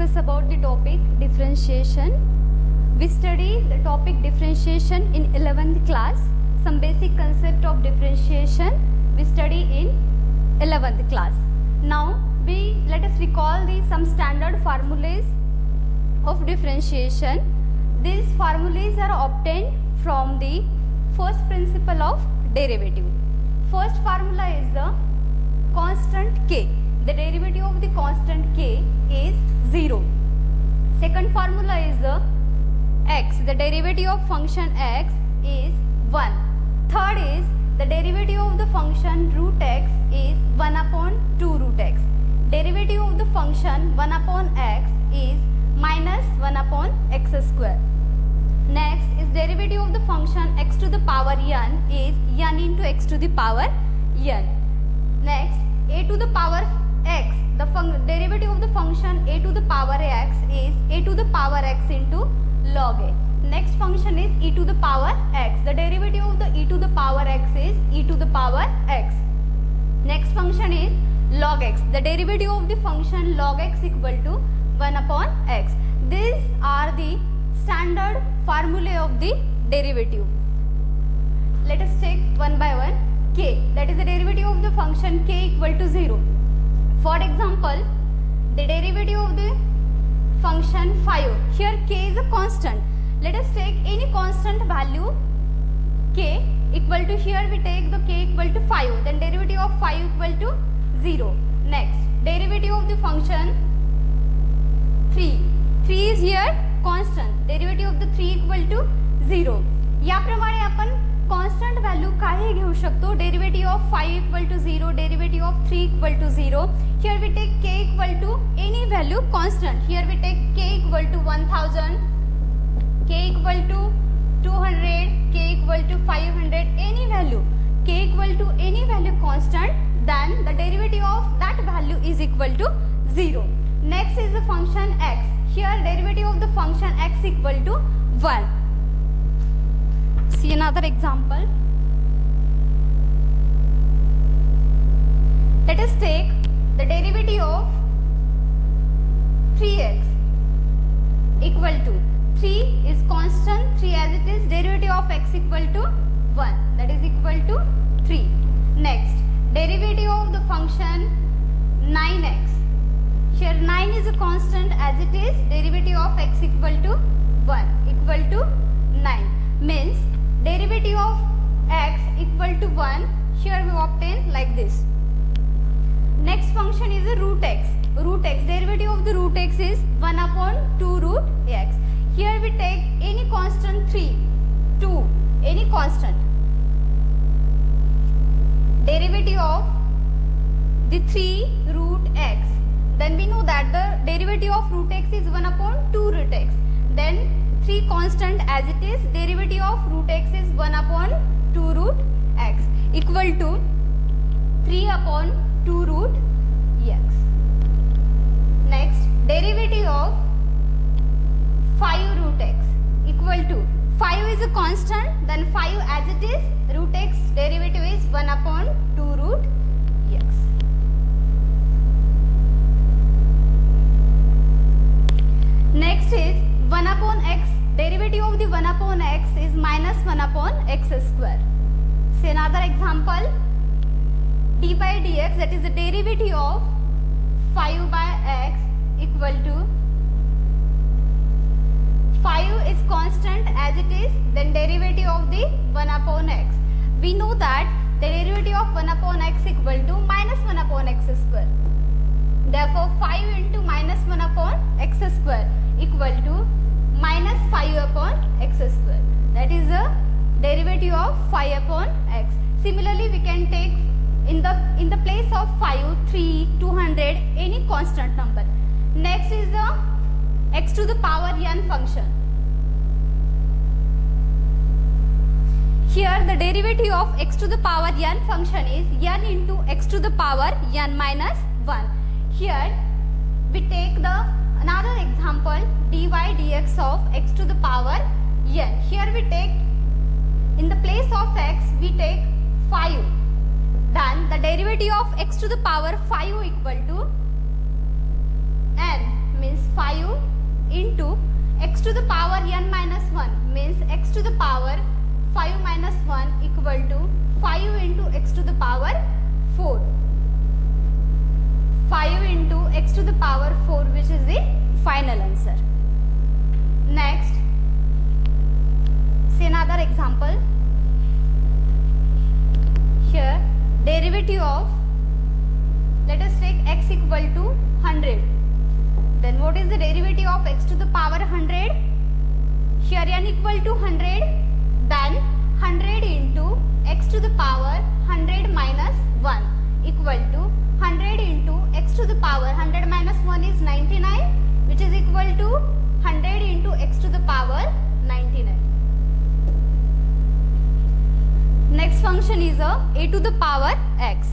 discuss about the topic differentiation. We study the topic differentiation in 11th class. Some basic concept of differentiation we study in 11th class. Now let us recall some standard formulas of differentiation. These formulas are obtained from the first principle of derivative. First formula is the constant k. The derivative of the constant k is 0. Second formula is the x. The derivative of function x is 1. Third is the derivative of the function root x is 1 upon 2 root x. Derivative of the function 1 upon x is minus 1 upon x square. Next is derivative of the function x to the power n is n into x to the power n. Next, a to the power x, the derivative of the function a to the power x is a to the power x into log a. Next function is e to the power x. The derivative of the e to the power x is e to the power x. Next function is log x. The derivative of the function log x equal to 1 upon x. These are the standard formulae of the derivative. Let us take one by one. K, that is the derivative of the function k equal to 0. For example, the derivative of the function 5. Here k is a constant. Let us take any constant value k equal to, here we take the k equal to 5. Then derivative of 5 equal to 0. Next, derivative of the function 3. 3 is here constant. Derivative of the 3 equal to 0. याप्रमाणे आपण constant value काही घेऊ शकतो. Derivative of 5 equal to 0, derivative of 3 equal to 0. Here we take k equal to any value constant. Here we take k equal to 1000, k equal to 200, k equal to 500, any value. K equal to any value constant, then the derivative of that value is equal to 0. Next is the function x. Here derivative of the function x equal to 1. See another example. Let us take the derivative of 3x equal to 3 is constant, 3 as it is, derivative of x equal to 1, that is equal to 3. Next, derivative of the function 9x. Here 9 is a constant as it is, derivative of x equal to 1 equal to 9. Means derivative of x equal to 1, here we obtain like this. Next function is a root x. Root x, derivative of the root x is 1 upon 2 root x. Here we take any constant 3, 2, any constant. Derivative of the 3 root x. Then we know that the derivative of root x is 1 upon 2 root x. Then 3 constant as it is, derivative of root x is 1 upon 2 root x equal to 3 upon 2 root x. Next, derivative of 5 root x equal to, 5 is a constant, then 5 as it is, root x derivative is 1 upon 2 root x. Next is 1 upon x. Derivative of the 1 upon x is minus 1 upon x square. See another example. D by dx, that is the derivative of 5 by x equal to, 5 is constant as it is, then derivative of the 1 upon x. We know that the derivative of 1 upon x equal to minus 1 upon x square. Therefore 5 into minus 1 upon x square equal to minus 5 upon x square. That is the derivative of 5 upon x. Similarly, we can take in the place of 5, 3, 200, any constant number. Next is the x to the power n function. Here the derivative of x to the power n function is n into x to the power n minus 1. Here we take another example, dy dx of x to the power n. Here we take, in the place of x we take 5. Then the derivative of x to the power 5 equal to n, means 5 into x to the power n minus 1 means x to the power 5 minus 1 equal to 5 into x to the power 4. 5 into x to the power 4, which is the final answer. Next, see another example. Here, derivative of, let us take x equal to 100. Then what is the derivative of x to the power 100? Here n equal to 100. Then 100 into x to the power 100 minus 1 equal to 100 into x to the power 100 minus 1 is 99, which is equal to 100 into x to the power 99. Next function is a to the power x.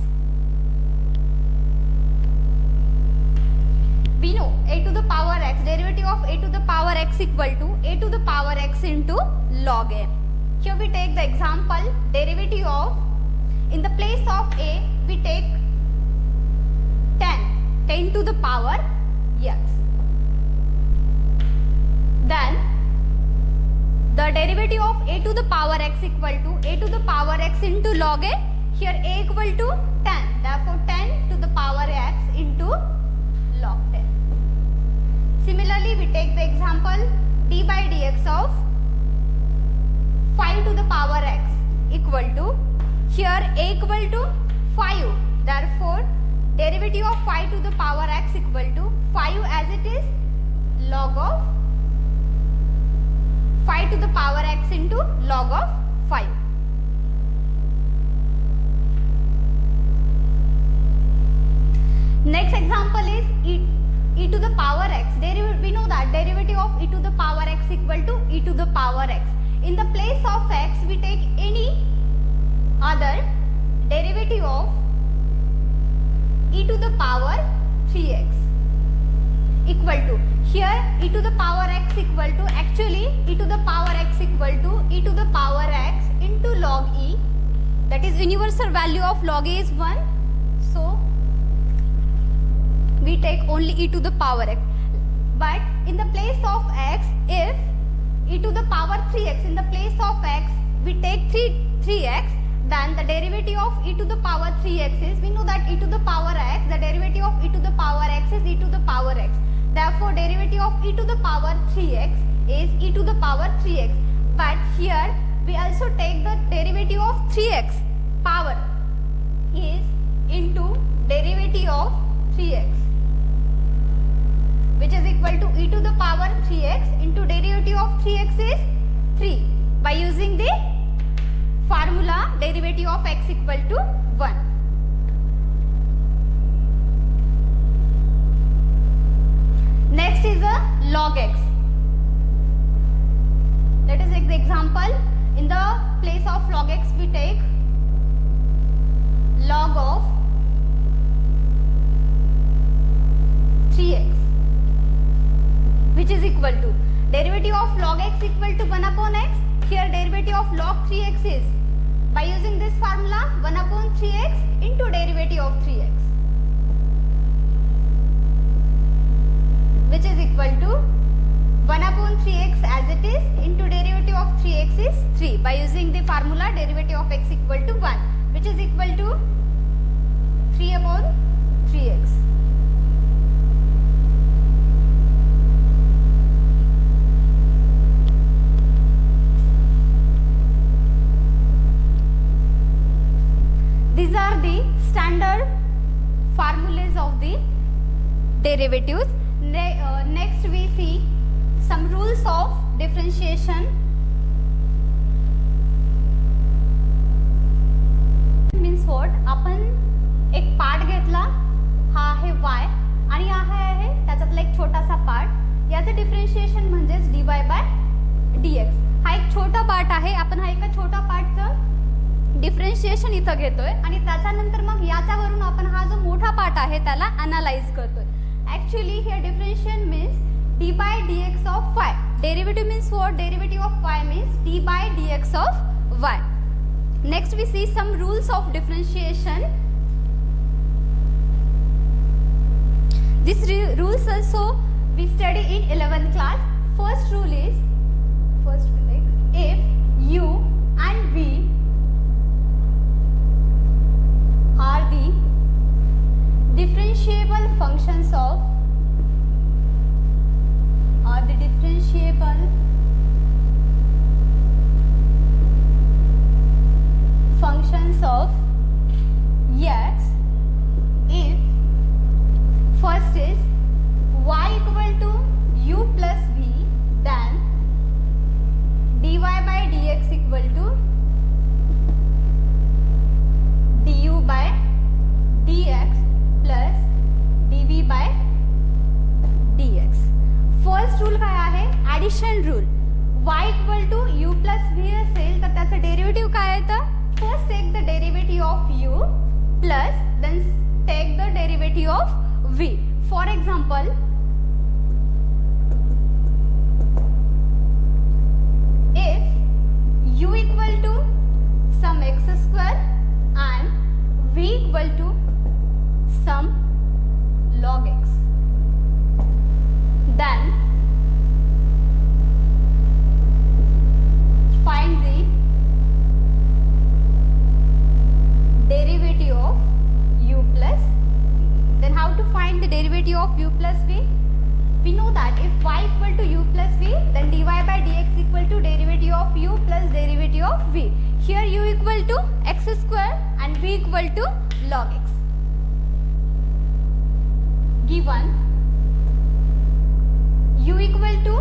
We know a to the power x, derivative of a to the power x equal to a to the power x into log n. Here we take the example, derivative of, in the place of a we take 10 to the power x. Then the derivative of a to the power x equal to a to the power x into log n. Here a equal to 10, therefore 10 to the power x into log 10. Similarly, we take the example d by dx of 5 to the power x equal to, here a equal to 5, therefore derivative of 5 to the power x equal to 5 as it is log of 5 to the power x into log of 5. Next example is e to the power x. We know that derivative of e to the power x equal to e to the power x. In the place of x, we take any other derivative of e to the power 3x equal to, here e to the power x equal to, actually e to the power x equal to e to the power x into log e, that is universal value of log a is 1, so we take only e to the power x. But in the place of x, if e to the power 3x, in the place of x we take 3x, then the derivative of e to the power 3x is, we know that e to the power x, the derivative of e to the power x is e to the power x. Therefore, derivative of e to the power 3x is e to the power 3x. But here we also take the derivative of 3x power is into derivative of 3x, which is equal to e to the power 3x into derivative of 3x is 3, by using the formula derivative of x equal to 1. Next is a log x. Let us take the example. In the place of log x we take log of 3x, which is equal to derivative of log x equal to 1 upon x. Here derivative of log 3x is, by using this formula, 1 upon 3x into derivative of 3x, which is equal to 1 upon 3x as it is into derivative of 3x is 3, by using the formula derivative of x equal to 1, which is equal to 3 upon 3x. These are the standard formulas of the derivatives. Next we see some rules of differentiation. Means what? आपण एक part घेतला, हा आहे y आणि हा आहे त्याच्यातला एक छोटासा पार्ट, याचं डिफरन्शिएशन म्हणजेच dy बाय dx. हा एक छोटा पार्ट आहे, आपण हा एका छोटा पार्टचं डिफरन्शिएशन इथं घेतोय आणि त्याच्यानंतर मग याच्यावरून आपण हा जो मोठा पार्ट आहे त्याला अनालाइज करतोय. Actually here differentiation means d by dx of y. Derivative means what? Derivative of y means d by dx of y. Next we see some rules of differentiation. These rules also we study in 11th class. First rule is, if u and v are the differentiable functions of x, if first is y equal to u plus v, then dy by dx equal to du by dx plus dv by dx. First rule काय आहे? Addition rule. y equal to u plus v असेल तर त्याचं derivative काय येतं? First take the derivative of u plus then take the derivative of v. For example, if u equal to some x square and v equal to some log x, then find the derivative of u plus v. Then how to find the derivative of u plus v? We know that if y equal to u plus v, then dy by dx equal to derivative of u plus derivative of v. Here u equal to x square and v equal to log x. Given u equal to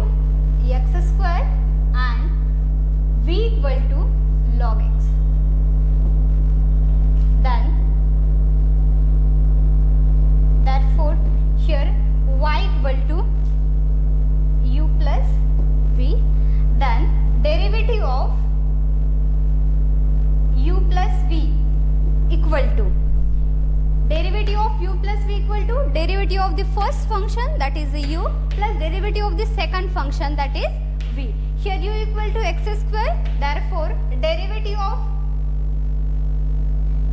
x square and v equal to log x, then therefore here y equal to u plus v, then derivative of u plus v equal to derivative of u plus v equal to derivative of the first function, that is u, plus derivative of the second function, that is v. Here u equal to x square, therefore derivative of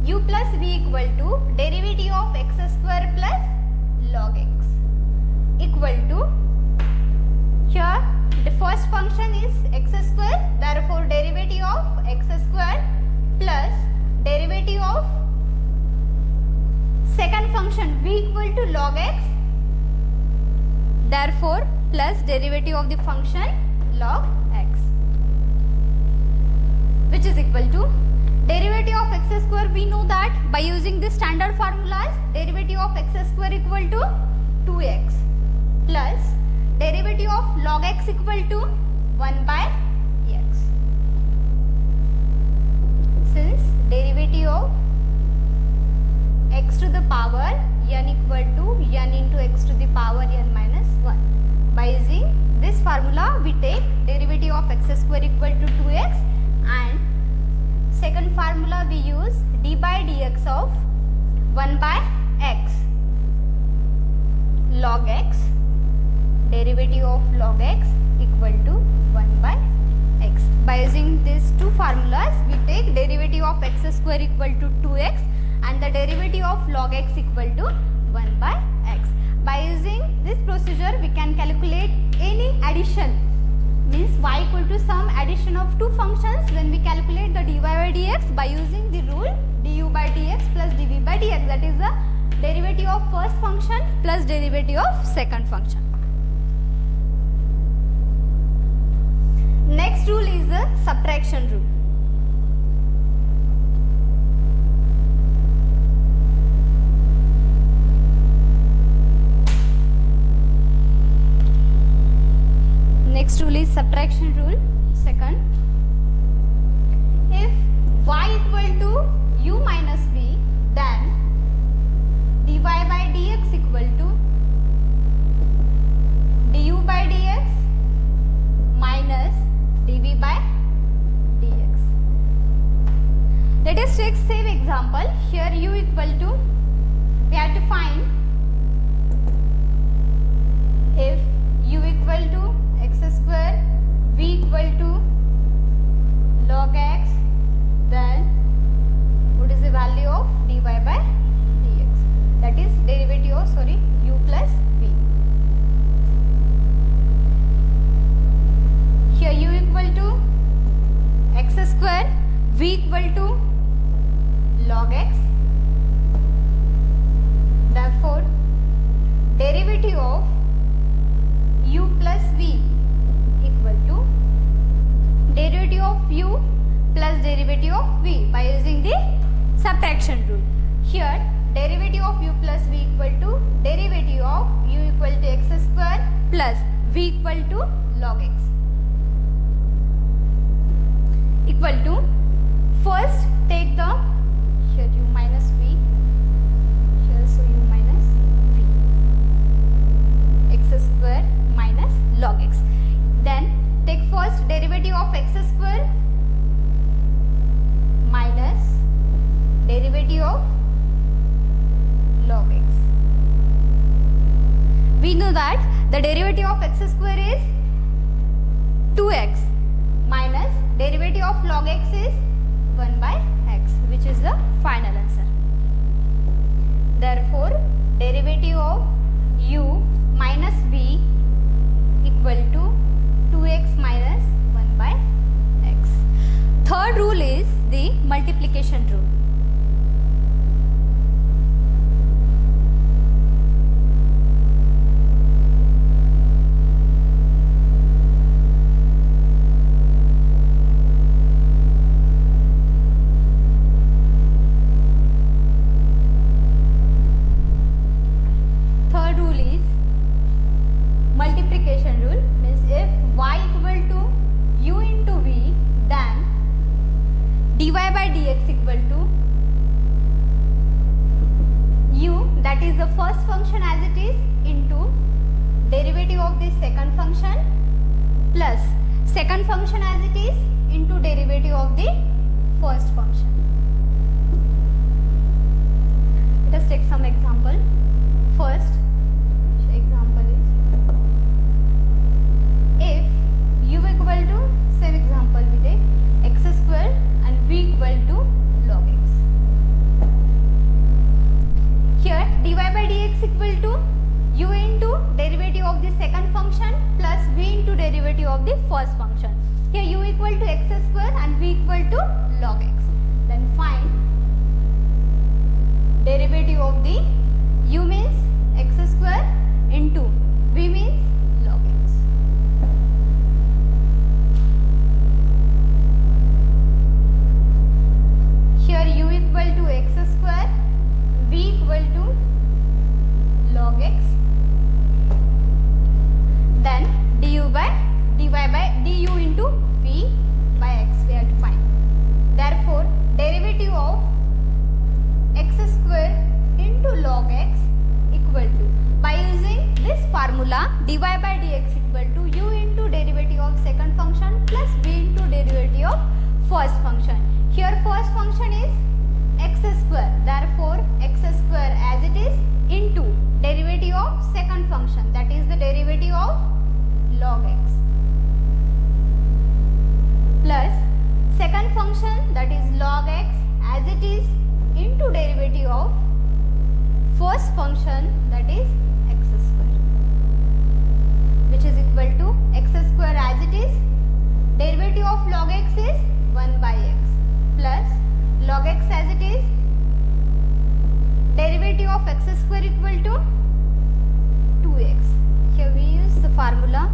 u plus v equal to derivative of x square plus log x equal to, here the first function is x square, therefore derivative of x square plus derivative of second function v equal to log x, therefore plus derivative of the function log x, which is equal to derivative of x square. We know that by using the standard formulas, derivative of x square equal to 2x plus derivative of log x equal to 1 by x. Since derivative of x to the power n equal to n into x to the power n minus 1. By using this formula, we take derivative of x square equal to 2x, and second formula we use d by dx of 1 by x log x, derivative of log x equal to 1 by x. By using these two formulas, we take derivative of x square equal to 2x and the derivative of log x equal to 1 by x. By using this procedure, we can calculate any addition, means y equal to some addition of two functions. When we calculate the dy by dx by using the rule du by dx plus dv by dx, that is the derivative of first function plus derivative of second function. Next rule is the subtraction rule. Next rule is subtraction rule. Second, if y equal to u minus v, then dy by dx equal to du by dx minus dv by dx. Let us take same example. Here u equal to, we have to find if u equal to x square, v equal to log x, then what is the value of dy by dx, that is derivative of u plus v. v equal to log x. Therefore, derivative of u plus v equal to derivative of u plus derivative of v by using the subtraction rule. Here, derivative of u plus v equal to derivative of u equal to x square plus v equal to log x equal to, first take the, here u minus v, here so u minus v, x square minus log x. Then take first derivative of x square minus derivative of log x. We know that the derivative of x square is 2x minus derivative of log x is 1 by x, which is the final answer. Therefore, derivative of u minus v equal to 2x minus 1 by x. Third rule is the multiplication rule. Second function as it is into derivative of the first function. Let us take some example. First example is, if u equal to, same example we take x square and v equal to log x. Here dy by dx equal to u into derivative of the second function plus v into derivative of the first function. Here u equal to x square and v equal to log x. Then find derivative of the u means x square into v means log x. Here u equal to x square, v equal to log x. Then du by dy by du into v by x we have to find. Therefore, derivative of x square into log x equal to, by using this formula, dy by dx equal to u into derivative of second function plus v into derivative of first function. Here first function is x square, therefore x square as it is into derivative of second function, that is the derivative of log x, plus second function, that is log x as it is into derivative of first function, that is x square, which is equal to x square as it is, derivative of log x is 1 by x, plus log x as it is, derivative of x square equal to 2x. Here we use the formula,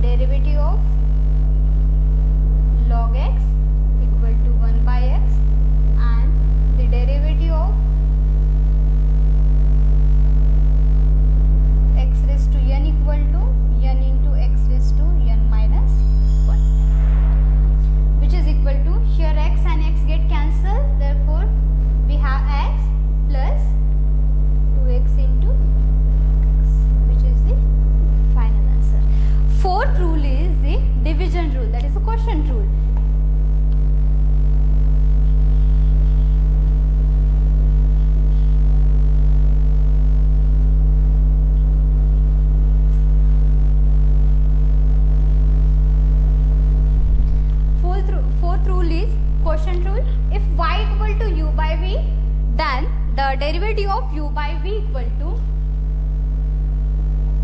derivative of log x equal to 1 by x and the derivative of x raised to n equal to n into x raised to n minus 1, which is equal to, here x and x get cancelled, therefore we have x plus 2x into x, which is the final answer. Fourth rule is the division rule, that is the quotient rule. Fourth rule is quotient rule. If y equal to u by v, then the derivative of u by v equal to,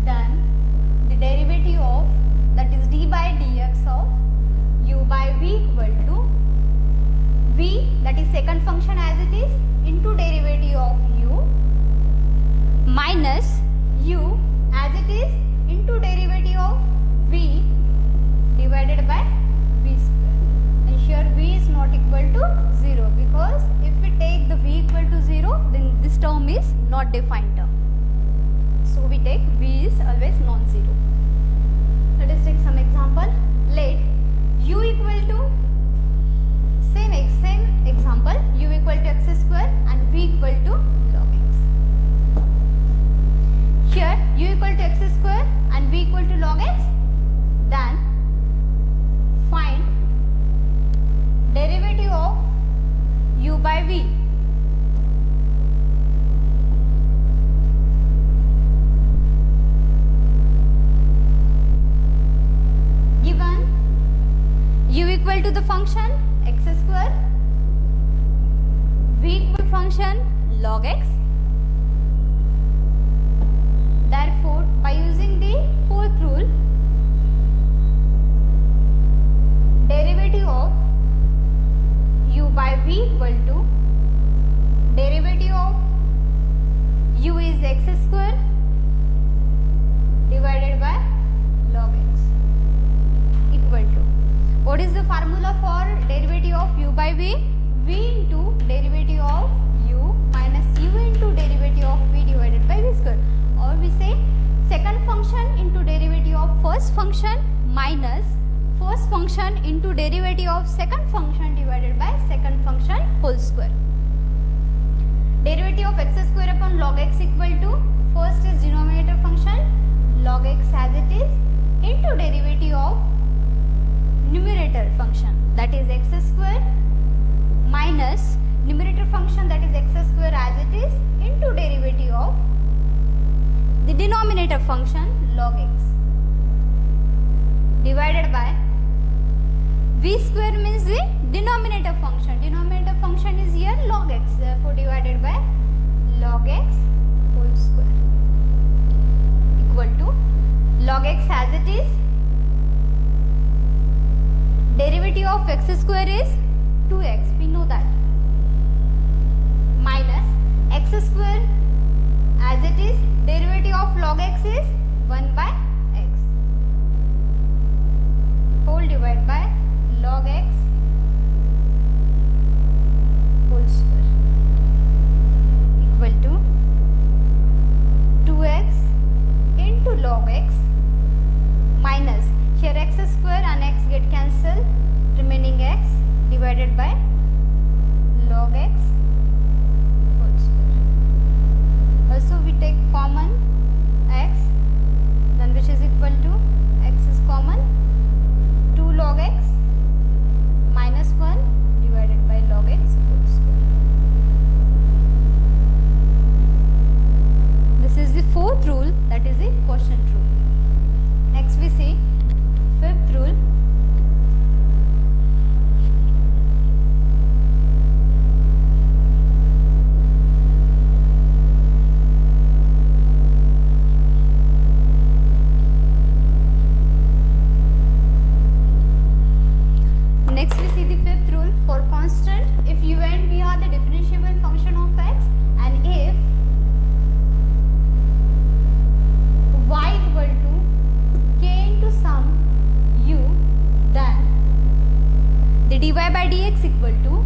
then the derivative of, that is d by dx of u by that is second function as it is, into derivative of u minus u as it is into derivative of v divided by v square. And here v is not equal to 0, because if we take the v equal to 0, then this term is not defined term. So we take v is always non-zero. Let us take some example. Let u equal to same example, u equal to x square and v equal to log x. Here u equal to x square and v equal to log x, then find derivative of u by v. Given u equal to the function x square, v equal to function log x. Therefore, by using the fourth rule, derivative of u by v equal to derivative of u is x square divided by log x equal to, what is the formula for derivative of u by v? V into derivative of u minus u into derivative of v divided by v square, or we say second function into derivative of first function minus first function into derivative of second function divided by second function whole square. Derivative of x square upon log x equal to, first is denominator function log x as it is into derivative of numerator function, that is x square, minus numerator function, that is x square as it is into derivative of the denominator function log x divided by v square means the denominator function. Denominator function is here log x, therefore divided by log x whole square equal to log x as it is. Derivative of x square is 2x, we know that, minus x square as it is, derivative of log x is 1 by x whole divided by log x whole square equal to 2x into log x minus, here x square and x get cancelled, remaining x divided by log x whole square. Also we take common x, then which is equal to, x is common, 2 log x minus 1 divided by log x whole square. This is the fourth rule, that is the quotient rule. Next we see fifth rule. Next we see the fifth rule for constant. If u and v are the differentiable function of x, and if y equal to k into sum u, then the dy by dx equal to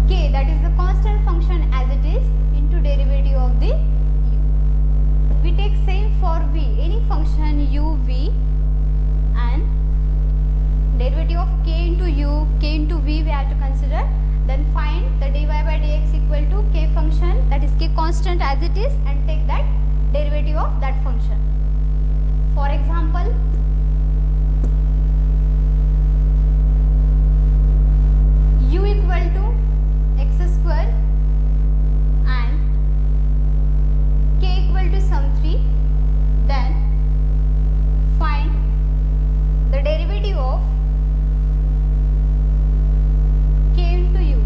k, that is the constant function as it is, into derivative of the u. We take same for v, any function u, v, and derivative of k into u, k into v we have to consider. Then find the dy by dx equal to k function, that is k constant as it is, and take that derivative of that function. For example, u equal to x square and k equal to sum 3, then find the derivative of k into u.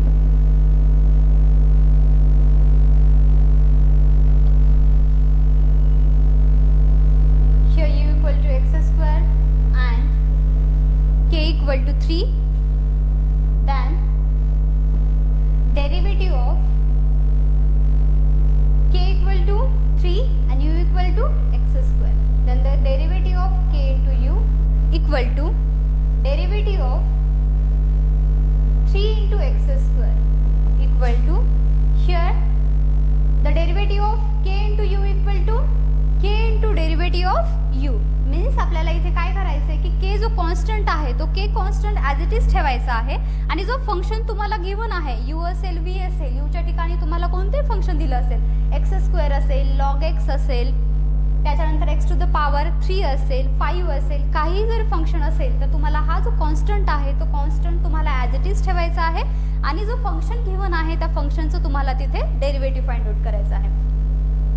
Here u equal to x square and k equal to 3. Then derivative of k equal to 3 and u equal to x square. Then the derivative of k into u equal to derivative of 3 into x square equal to, here the derivative of k into u equal to k into derivative of u. Means आपल्याला इथे काय करायचं आहे की k जो constant आहे तो k constant as it is ठेवायचा आहे आणि जो फंक्शन तुम्हाला गिवन आहे u असेल v असेल, यूच्या ठिकाणी तुम्हाला कोणते फंक्शन दिलं असेल, एक्स स्क्वेअर असेल, लॉग एक्स असेल, त्याच्यानंतर एक्स टू द पॉवर 3 असेल, 5 असेल, काही जर फंक्शन असेल तर तुम्हाला हा जो कॉन्स्टंट आहे तो कॉन्स्टंट तुम्हाला ॲज इट इज ठेवायचा आहे आणि जो फंक्शन गिवन आहे त्या फंक्शनचं तुम्हाला तिथे डेरिव्हेटिव्ह फाइंड आउट करायचं आहे.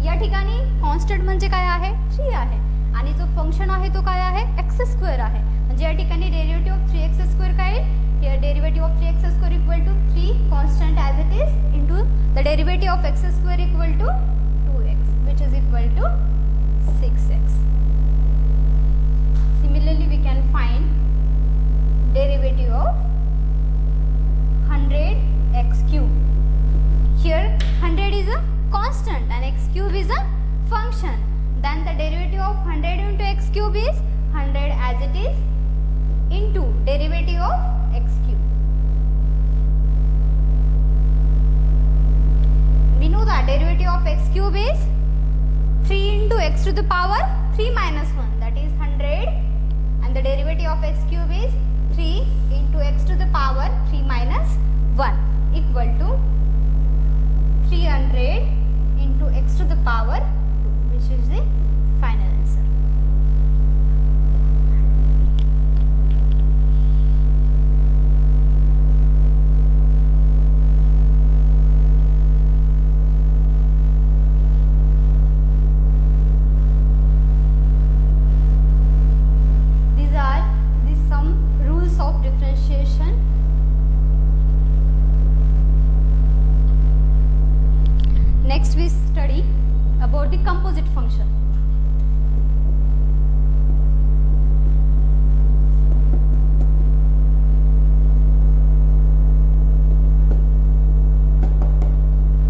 या ठिकाणी कॉन्स्टंट म्हणजे काय आहे, 3 आहे आणि जो फंक्शन आहे तो काय आहे, एक्स स्क्वेअर आहे. म्हणजे या ठिकाणी डेरिव्हेटिव्ह ऑफ 3x स्क्वेअर काय येईल, here derivative of 3x square equal to 3 constant as it is into the derivative of x square equal to 2x which is equal to 6x. Similarly we can find derivative of 100x cube. Here 100 is a constant and x cube is a function. Then the derivative of 100 into x cube is 100 as it is into derivative of x cube. We know that derivative of x cube is 3 into x to the power 3 minus 1, that is 100, and the derivative of x cube is 3 into x to the power 3 minus 1 equal to 300 into x to the power 2, which is the final answer. These are some rules of differentiation. Next we study about the composite function.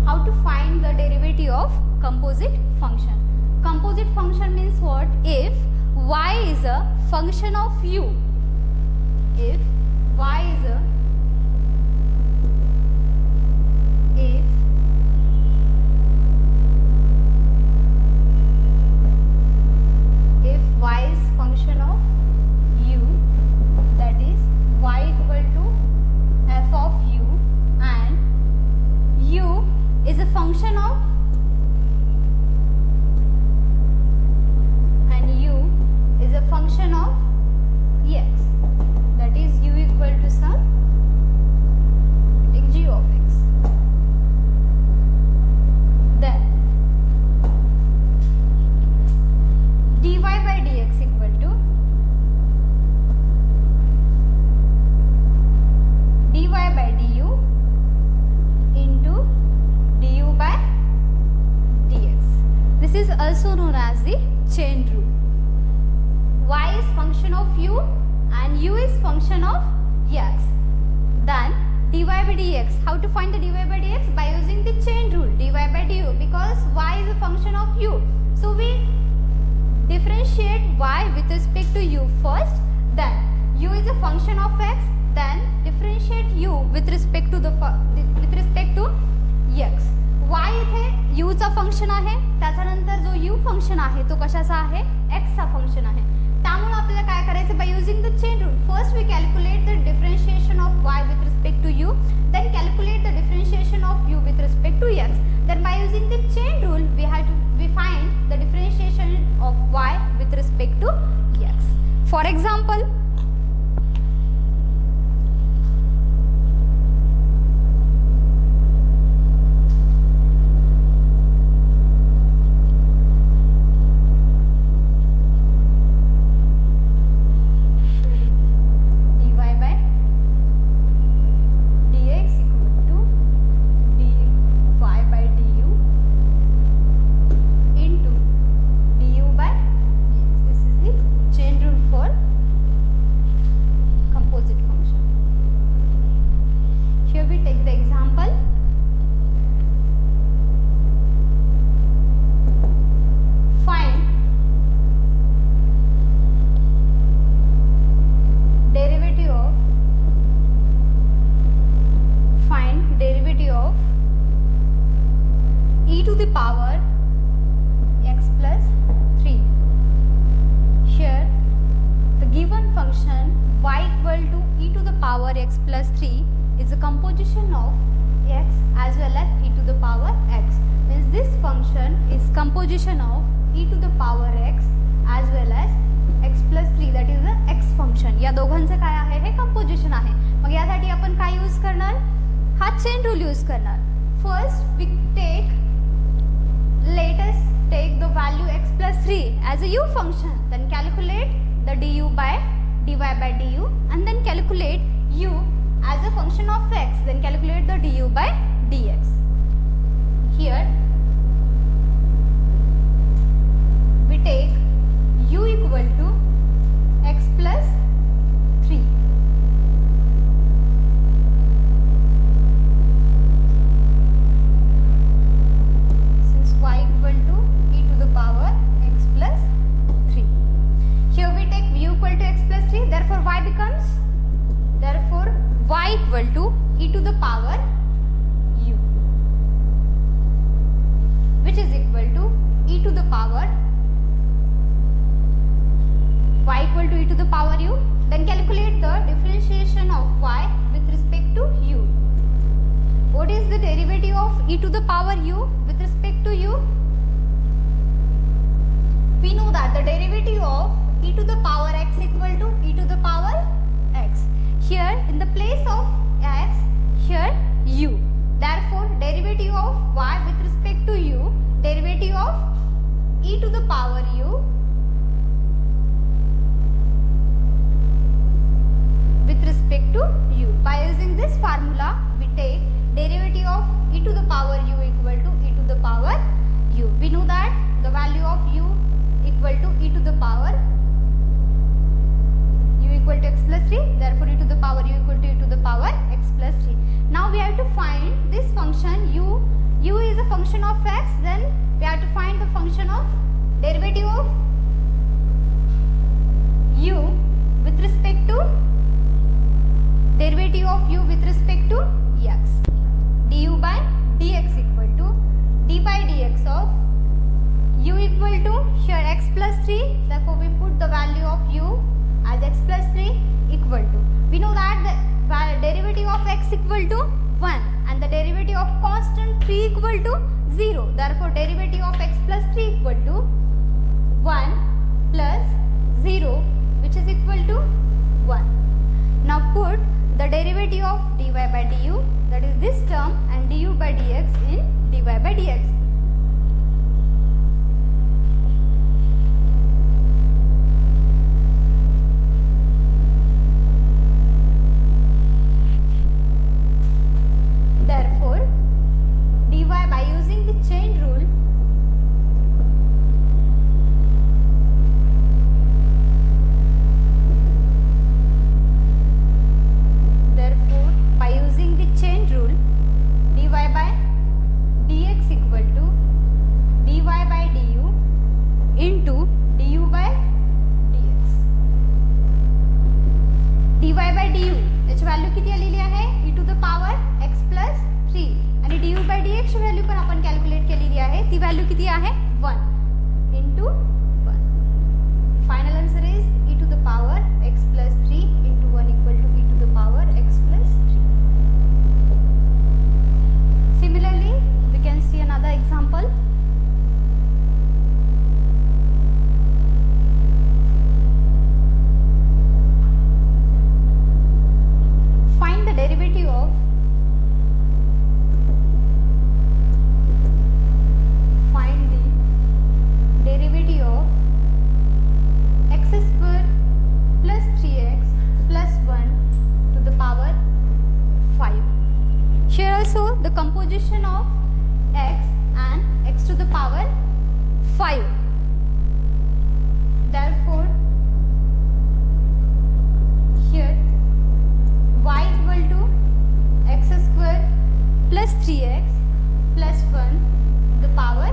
How to find the derivative of composite function. Composite function means what? If y is a function of u, if y is a, if y is function of u, that is y equal to f of u, and u is a function of, and u is a function of x, that is u equal to some g of x. Then dy by dx equal to dy by du into du by dx. This is also known as the chain rule. Y is function of u and u is function of x. Then dy by dx. How to find the dy by dx? By using the chain rule, dy by du, because y is a function of u. So we differentiate y with respect to u first, then u is a function of x, then differentiate u with respect to x. y इथे u चा function आहे, त्याच्यानंतर जो u function आहे तो कशाचा आहे, x चा फंक्शन आहे. त्यामुळे आपल्याला काय करायचं, by using the chain rule, first we calculate the differentiation of y with respect to u, then calculate the differentiation of u with respect to x. Then by using the chain rule we find the differentiation of y with respect to x. For example, to the power x plus 3. Here the given function y equal to e to the power x plus 3 is a composition of x as well as e to the power x. Means this function is composition of e to the power x as well as x plus 3, that is the x function. या दोघांचं काय आहे, हे composition आहे. मग यासाठी आपण काय use करणार, हा चेन रूल यूज करणार. First we take, let us take the value x plus 3 as a u function, then calculate the du by dy by du, and then calculate u as a function of x, then calculate the du by dx. Here we take u equal to x plus 3. Since y equal to e to the power x plus 3. Here we take u equal to x plus 3, therefore y becomes, therefore y equal to e to the power u, which is equal to e to the power y equal to e to the power u. Then calculate the differentiation of y with respect to u. What is the derivative of e to the power u with respect to u? We know that the derivative of e to the power x equal to e to the power x. Here in the place of x, here u. Therefore derivative of y with respect to u, derivative of e to the power u with respect to u. By using this formula, we take derivative of e to the power u equal to e to the power u. We know that the value of u equal to e to the power u equal to x plus 3, therefore e to the power u equal to e to the power x plus 3. Now we have to find this function u. U is a function of x, then we have to find the function of derivative of u with respect to derivative of u with respect to x. Du by dx equal to d by dx of u equal to here x plus 3, therefore we put the value of u as x plus 3 equal to, we know that the derivative of x equal to 1 and the derivative of constant 3 equal to 0, therefore derivative of x plus 3 equal to 1 plus 0, which is equal to 1. Now put the derivative of dy by du, that is this term, and du by dx in dy by dx. Therefore dy by using the chain rule, dy by dx equal to dy by du into du by dx. dy by du याची value किती आलेली आहे, e to the power x plus 3, आणि du by dx ची value पण आपण calculate केलेली आहे. ती व्हॅल्यू किती आहे, 1 into 1. Final answer is e to the power x plus 3 into 1 equal to e to the power x plus 3. Similarly, we can see another example. Find the derivative of x square plus 3x plus 1 to the power 5. Here also the composition of x and x to the power 5. Therefore here y equal to x square plus 3x plus 1 to the power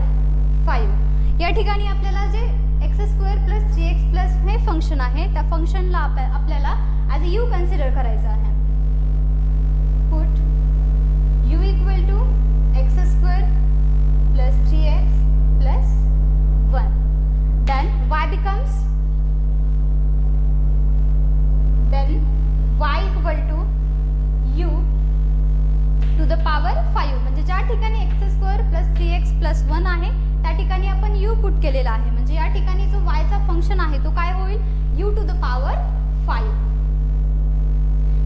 5. या ठिकाणी आपल्याला जे x square plus 3x plus हे function आहे त्या फंक्शनला आपल्याला as you consider करायचं आहे. Put u equal to x square plus 3 3x+1 आहे, त्या ठिकाणी आपण u पुट केलेला आहे. म्हणजे या ठिकाणी जो y चा फंक्शन आहे तो काय होईल, u to the power 5.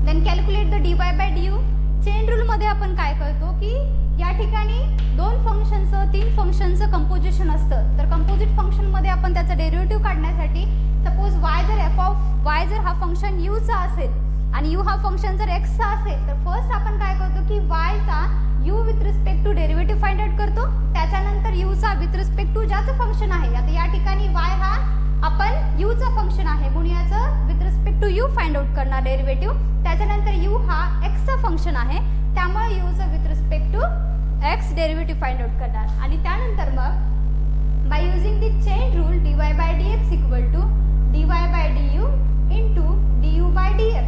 Then calculate the dy by du. Chain rule मध्ये आपण काय करतो की या ठिकाणी 2 फंक्शनचं 3 फंक्शनचं कंपोजिशन असतं. तर कंपोजिट फंक्शन मध्ये आपण त्याचा डेरिव्हेटिव्ह काढण्यासाठी सपोज y जर f ऑफ y जर हा फंक्शन u चा असेल आणि u हा फंक्शन जर x चा असेल, तर फर्स्ट आपण काय करतो की y चा u with respect to derivative find out करतो. त्याच्यानंतर u चा विथ रिस्पेक्ट टू ज्याचं फंक्शन आहे, आता या ठिकाणी y हा आपण u चा फंक्शन आहे म्हणून याचं with respect to u find out करणार डेरिव्हेटिव्ह. त्याच्यानंतर u हा x चा फंक्शन आहे त्यामुळे u चा with respect to x derivative find out करणार. आणि त्यानंतर मग by using the chain rule dy by dx equal to dy by du into du by dx.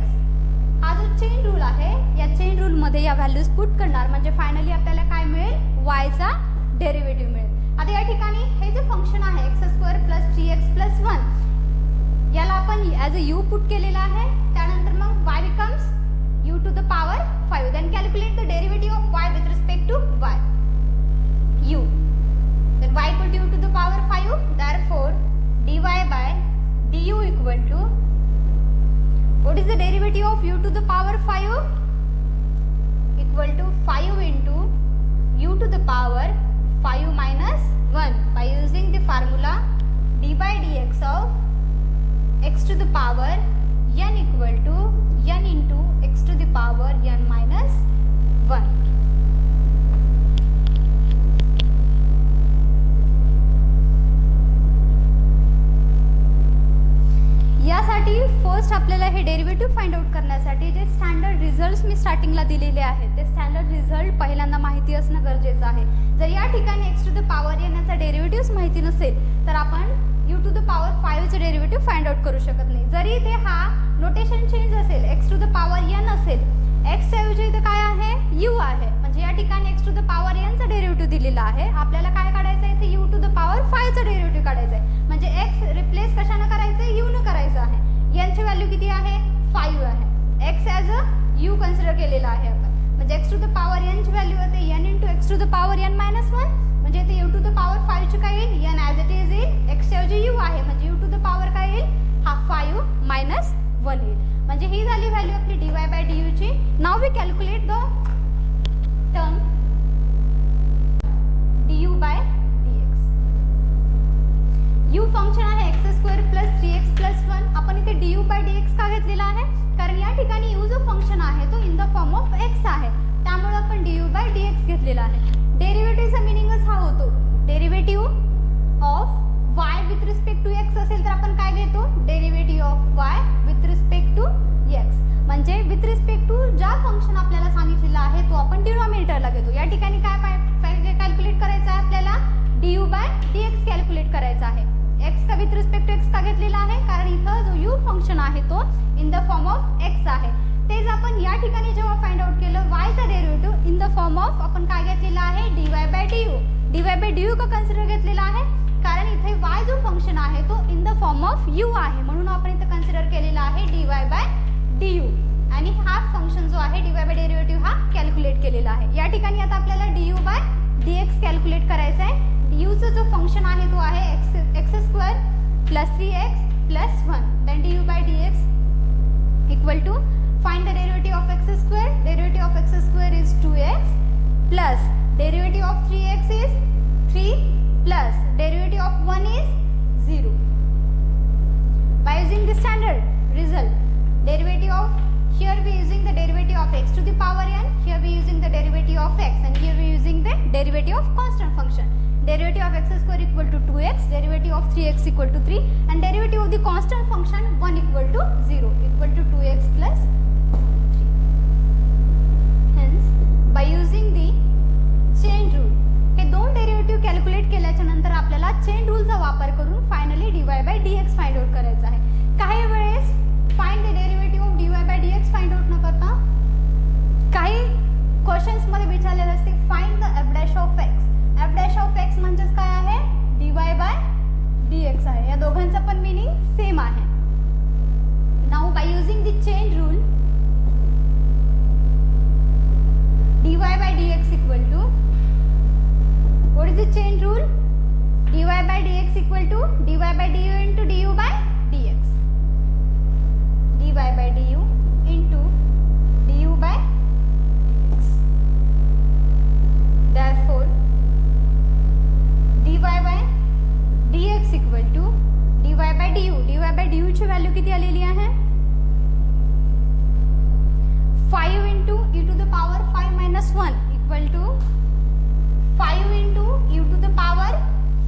हा जो चेन रूल आहे या चेन रूल मध्ये या व्हॅल्यूज पुट करणार म्हणजे फायनली आपल्याला काय मिळेल, y चा डेरिव्हेटिव्ह मिळेल. आता या ठिकाणी हे जे फंक्शन आहे x² + 3x + 1 याला आपण ॲज अ u पुट केलेला आहे. त्यानंतर मग y becomes u to the power 5. Then calculate the derivative of y with respect to y, u. Then y equal to u to the power 5. Therefore dy by du equal to, what is the derivative of u to the power 5? Equal to 5 into u to the power 5 minus 1 by using the formula d by dx of x to the power n equal to n into x to the power n minus 1. यासाठी first आपल्याला हे derivative find out करण्यासाठी जे standard results मी स्टार्टिंगला दिलेले आहेत ते standard result पहिल्यांदा माहिती असणं गरजेचं आहे. जर या ठिकाणी x to the power n याचा डेरिव्हेटिव्हच माहिती नसेल तर आपण u टू द पॉवर 5 चे डेरिव्हेटिव्ह फाइंड आउट करू शकत नाही. जरी इथे हा नोटेशन चेंज असेल, x to the power n असेल, x च्या ऐवजी इथे काय आहे, u आहे. म्हणजे या ठिकाणी x to the power n चा डेरिव्हेटिव्ह दिलेला आहे. आपल्याला काय काढायचं आहे, इथे u टू द पॉवर 5 चा डेरिव्हेटिव्ह काढायचा आहे. म्हणजे x रिप्लेस कशाने करायचं आहे, u ने करायचं आहे. n ची व्हॅल्यू किती आहे, 5 आहे. x as a u consider केलेला आहे आपण. म्हणजे x to the power n ची व्हॅल्यू होते n into x to the power n minus 1. म्हणजे इथे u टू द पॉवर 5 ची काय येईल, n ॲज इट इज येईल, x च्या ऐवजी u आहे म्हणजे u टू द पॉवर काय येईल, हा 5 minus 1 येईल. म्हणजे ही झाली व्हॅल्यू आपली dy by du ची. Now we calculate the term du by dx. u function आहे x² + 3x + 1. आपण इथे du by dx का घेतलेला आहे, कारण या ठिकाणी u जो फंक्शन आहे तो in the form of x आहे त्यामुळे आपण du by dx घेतलेला आहे. डेरिव्हेटिव्हचा मीनिंगच हा होतो, derivative of y with respect to x असेल तर आपण काय घेतो, derivative of y with respect to x. म्हणजे विथ रिस्पेक्ट टू ज्या फंक्शन आपल्याला सांगितलेला आहे तो आपण डिनॉमिनेटरला घेतो. या ठिकाणी काय कॅल्क्युलेट करायचं आहे आपल्याला, du by dx कॅल्क्युलेट करायचा आहे. x का विथ रिस्पेक्ट टू x का घेतलेला आहे, कारण इथं जो u फंक्शन आहे तो in the form of x आहे. तेच आपण या ठिकाणी जेव्हा फाइंड आउट केलं y चा derivative in the form of आपण काय घेतलेला आहे, dy by du. dy by du का कन्सिडर घेतलेला आहे, कारण इथे y जो फंक्शन आहे तो in the form of u आहे म्हणून आपण इथे कन्सिडर केलेला आहे dy by du. आणि हा फंक्शन जो आहे dy by डेरिव्हेटिव्ह हा कॅल्क्युलेट केलेला आहे. या ठिकाणी आता आपल्याला du by dx कॅल्क्युलेट करायचा आहे. u चा जो फंक्शन आहे तो आहे x² + 3x + 1. Then du by dx equal to find the derivative of x². Derivative of x² is 2x plus derivative of 3x is 3 plus derivative of 1 is 0. By using the standard result, derivative of, here we using the derivative of x to the power n, here we using the derivative of x, and here we using the derivative of constant function. Derivative of x² equal to 2x, derivative of 3x equal to 3, and derivative of the constant function 1 equal to 0 equal to 2x plus 3. Hence, by using the chain rule, हे दोन derivative calculate केल्याच्या नंतर आपल्याला chain रूलचा वापर करून finally dy by dx find out करायचा आहे. काही वेळेस find the derivative of dy by dx find out न करता काही क्वेश्चन्स मध्ये विचारलेले असते find the f' of x. f' of x म्हणजेच काय आहे, dy by dx आहे. या दोघांचा पण मीनिंग सेम आहे. Now by using the chain rule dy by dx equal to What is the chain rule? dy by dx equal to dy by du into du by dx. dy by du into du by dx. Therefore, dy by dx equal to dy by du. dy by du ची value किती ले लिया है? 5 into e to the power 5 minus 1 equal to 5 into e to the power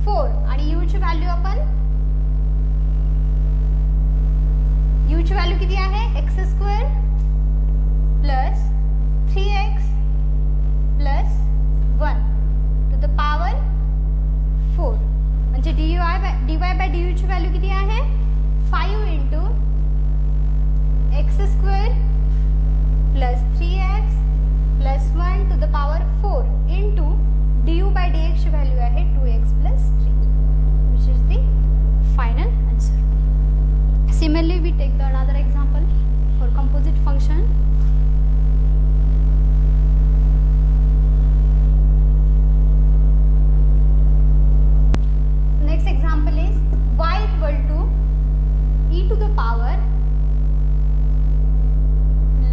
4 आणि u ची value आपण u ची value किती आहे? x square plus 3x plus 1 to the power 4 म्हणजे dy by du ची व्हॅल्यू किती आहे? 5 into x square plus 3x plus 1 to the power 4 into du by dx ची value आहे 2x plus 3, which is the final answer. Similarly, we take the another example for composite function. Next example is y equal to e to the power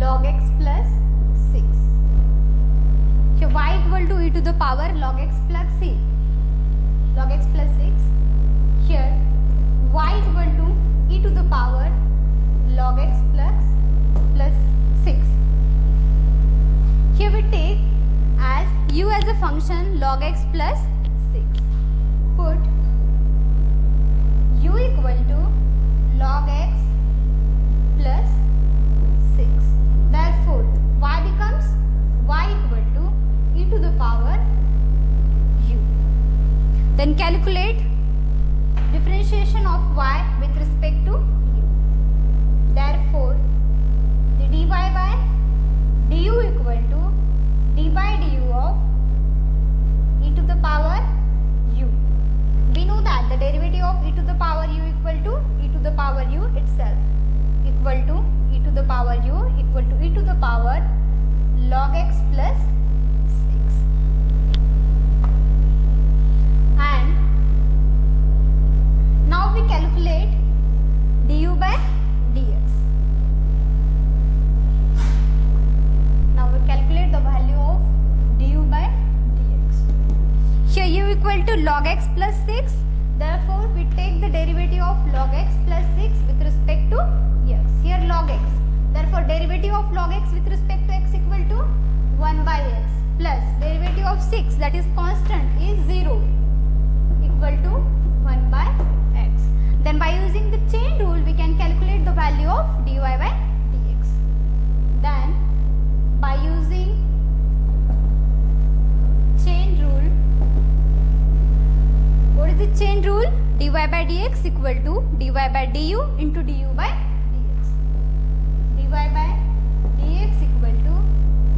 log x plus 6. Here y equal to e to the power log x plus 6. Log x plus 6. Here y equal to e to the power log x plus 6. Here we take as u as a function log x plus 6. Put u equal to log x plus 6. Therefore, y becomes y equal to e to the power u. Then calculate differentiation of y with respect to u. Therefore, the dy by du equal to d by du of e to the power u. We know that the derivative of e to the power u equal to e to the power u itself equal to e to the power u equal to e to the power log x plus 6. And now we calculate du by dx. Now we calculate the value of du by dx. Here u equal to log x plus 6. Therefore, we take the derivative of log x plus 6 with respect to x. Here log x. Therefore, derivative of log x with respect to x equal to 1 by x plus derivative of 6, that is constant, is 0 equal to 1 by x. Then by using the chain rule, we can calculate the value of dy by dx. Then by using chain rule, what is the chain rule? dy by dx equal to dy by du into du by dx. dy by dx equal to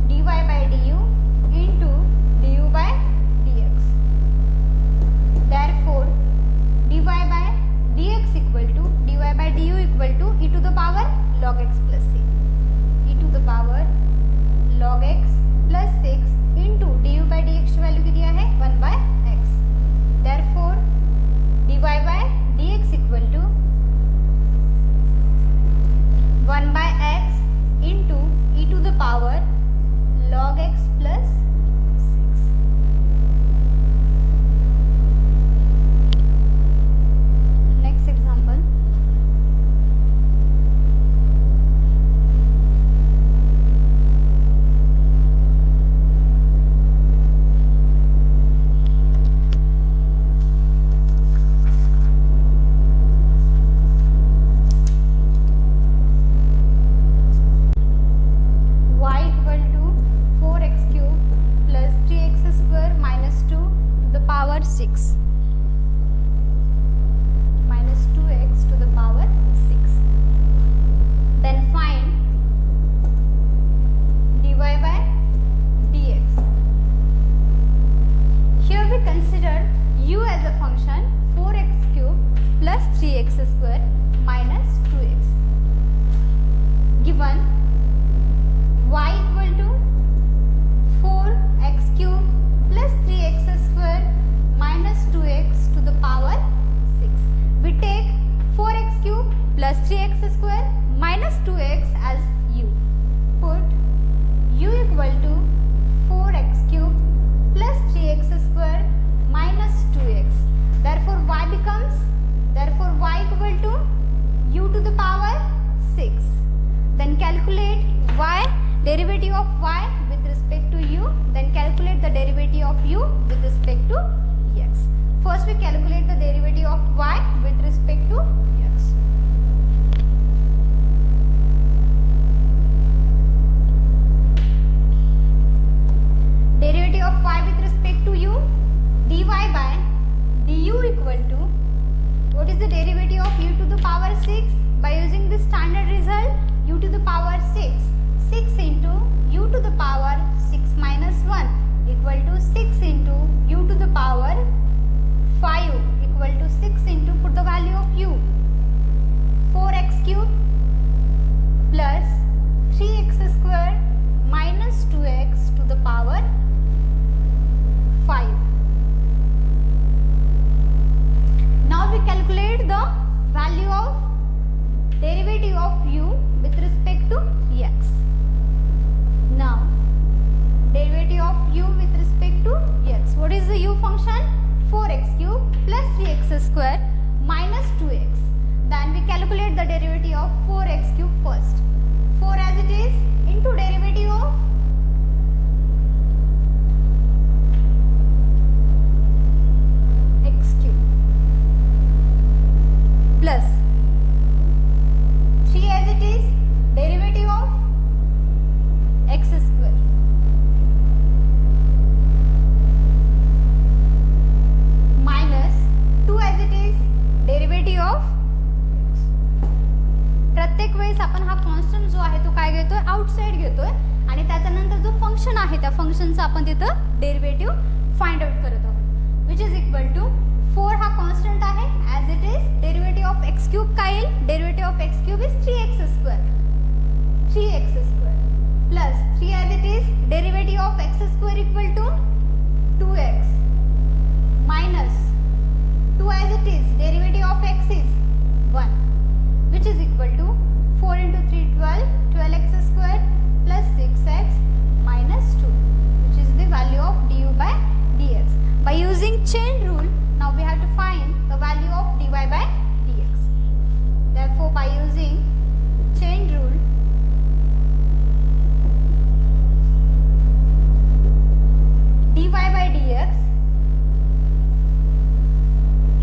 dy by du into du by dx. Therefore, dy by dx equal to dy by du equal to e to the power log x plus 6. e to the power log x plus 6 into du by dx ची value किती आहे? 1 by x. Therefore, dy by dx equal to 1 by x into e to the power log x plus 6. Next example. plus 3x square minus 2x as u. Put u equal to 4x cube plus 3x square minus 2x. Therefore y becomes, therefore y equal to u to the power 6. Then calculate y, derivative of y with respect to u. Then calculate the derivative of u with respect to x. First we calculate the derivative of y with respect to x. Derivative of y with respect to u, dy by du equal to, what is the derivative of u to the power 6? By using the standard result, u to the power 6. 6 into u to the power 6 minus 1 equal to 6 into u to the power 5 equal to 6 into, put the value of u, 4x cube plus 3x square minus 2x to the power 5. Now we calculate the value of derivative of u with respect to x. Now derivative of u with respect to x. What is the u function? 4x cube plus 3x square minus 2x. Then we calculate the derivative of 4x cube first. 4 as it is into derivative of x cube plus 3 as it is derivative of x square minus 2 as it is derivative of x. प्रत्येक वेळेस आपण हा constant जो आहे तो काय घेतोय, outside घेतोय आणि त्याच्यानंतर जो फंक्शन आहे त्या फंक्शनचा आपण तिथं डेरिव्हेटिव्ह फाइंड आउट करत आहोत, विच इज इक्वल टू 4 हा कॉन्स्टंट आहे as it is derivative of x cube काय येईल, derivative of x cube is 3x square plus 3 as it is derivative of x square equal to 2x minus 2 as it is derivative of x is 1 which is equal to 4 into 3 12, 12x square plus 6x minus 2 which is the value of du by dx. By using chain rule, now we have to find the value of dy by dx. Therefore by using chain rule, dy by dx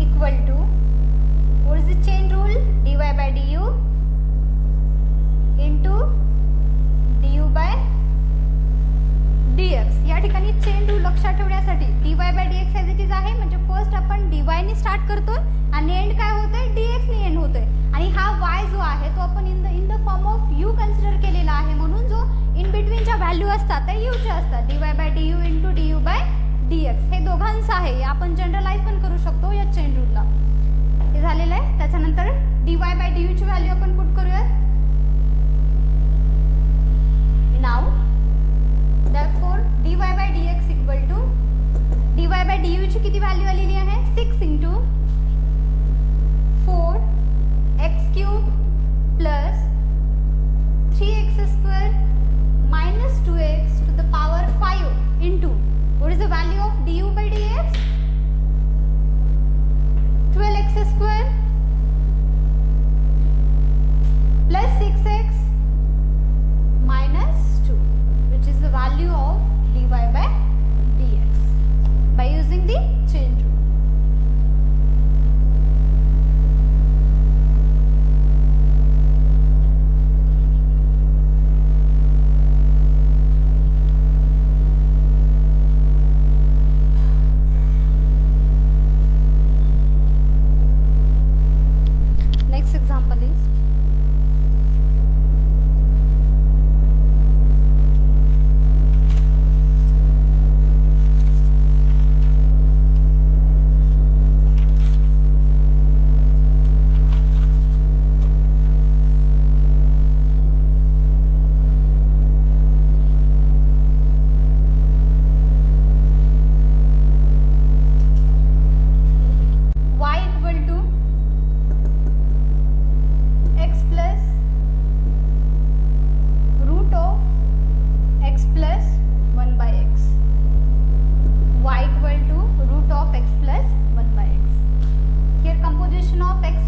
equal to, what is the chain rule? dy by du into du by dx. या ठिकाणी chain rule लक्षात ठेवण्यासाठी dy by dx as it is आहे, म्हणजे first आपण dy ने start करतोय आणि एंड काय होतंय, dx ने एंड होतोय आणि हा y जो आहे तो आपण in the form of u consider केलेला आहे, म्हणून जो इन बिटवीनच्या व्हॅल्यू असतात त्या u च्या असतात. dy by du into du by dx हे दोघांचं आहे, आपण जनरलाइज पण करू शकतो या चेन रूलला. हे झालेलं आहे. त्याच्यानंतर dy by du ची व्हॅल्यू आपण पुट करूयात. Now therefore dy by dx equal to, dy by du ची किती व्हॅल्यू आलेली आहे, 6 into 4 x cube plus 3x square minus 2x to the power 5 into, what is the value of du by dx, 12x square plus 6x minus 2 which is the value of dy by dx by using the chain rule.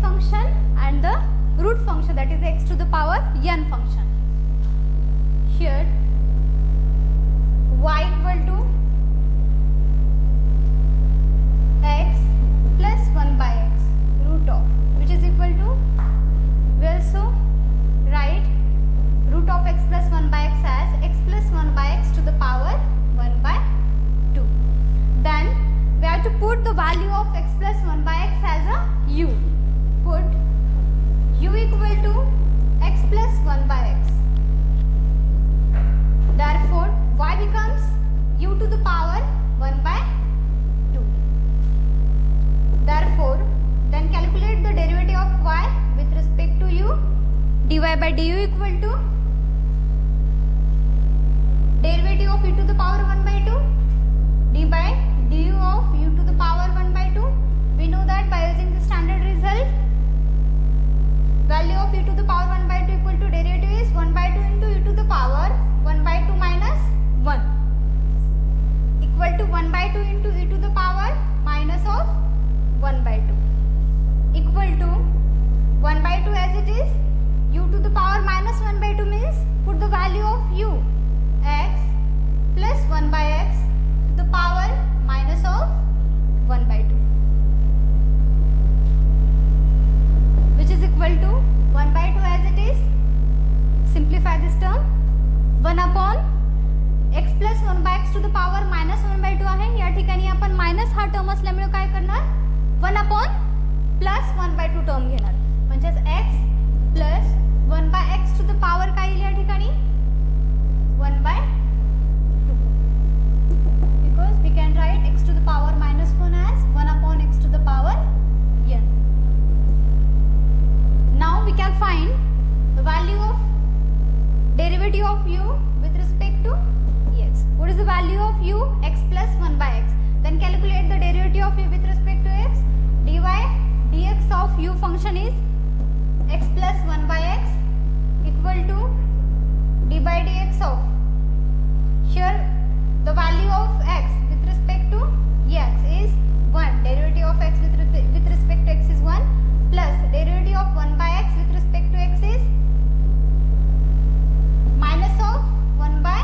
function and the root function, that is x to the power n function. Here y equal to x plus 1 by x root of, which is equal to, we also write root of x plus 1 by x as x plus 1 by x to the power 1 by 2. Then we have to put the value of x plus 1 by x as a u. Put u equal to x plus 1 by x. Therefore y becomes u to the power 1 by 2. Therefore then calculate the derivative of y with respect to u. dy by du equal to derivative of e to the power 1 by 2 d by du of u to the power 1 by 2. We know that by using the standard result, value of e to the power 1 by 2 equal to derivative is 1 by 2 into e to the power 1 by 2 minus 1 equal to 1 by 2 into e to the power minus of 1 by 2 equal to 1 by 2 as it is. U to the power minus 1 by 2 means put the value of u x plus 1 by x to the power minus of 1 by 2, which is equal to 1 by 2 as it is. Simplify this term. 1 upon x plus 1 by x to the power minus 1 by 2 आहे. या ठिकाणी आपण minus हा term असल्यामुळे काय करणार, 1 upon plus 1 by 2 term घेणार. म्हणजेच x plus 1 by x to the power काय येईल या ठिकाणी 1 by 2, because we can write x to the power minus 1 as 1 upon x to the power n. Now we can find the value of derivative of u with respect to x. What is the value of u? X plus 1 by x. Then calculate the derivative of u with respect to x. dy dx of u function is x plus 1 by x equal to d by dx of, here the value of x with respect to x is 1, derivative of x with respect to x is 1, plus derivative of 1 by x with respect to x is minus of 1 by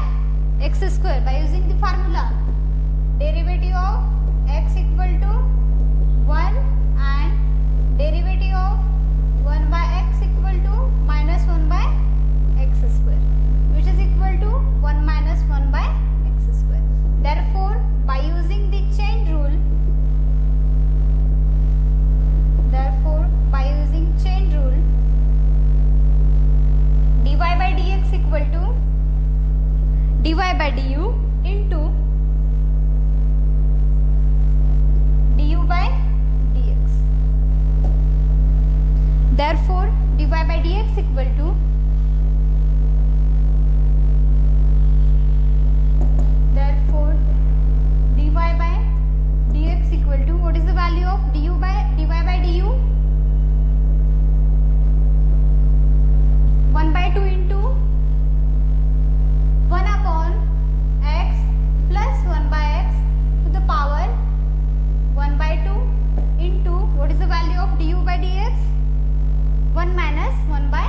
x square. By using the formula, derivative of x equal to 1 and derivative of 1 by x equal to minus 1 by x square, which is equal to 1 minus 1 by x square. Therefore by using the chain rule, dy by dx equal to dy by du into du by dx. Therefore dy by dx equal to dy by dx equal to, what is the value of dy by du? 1 by 2 into 1 upon x plus 1 by x to the power 1 by 2 into, what is the value of du by dx? 1 minus 1 by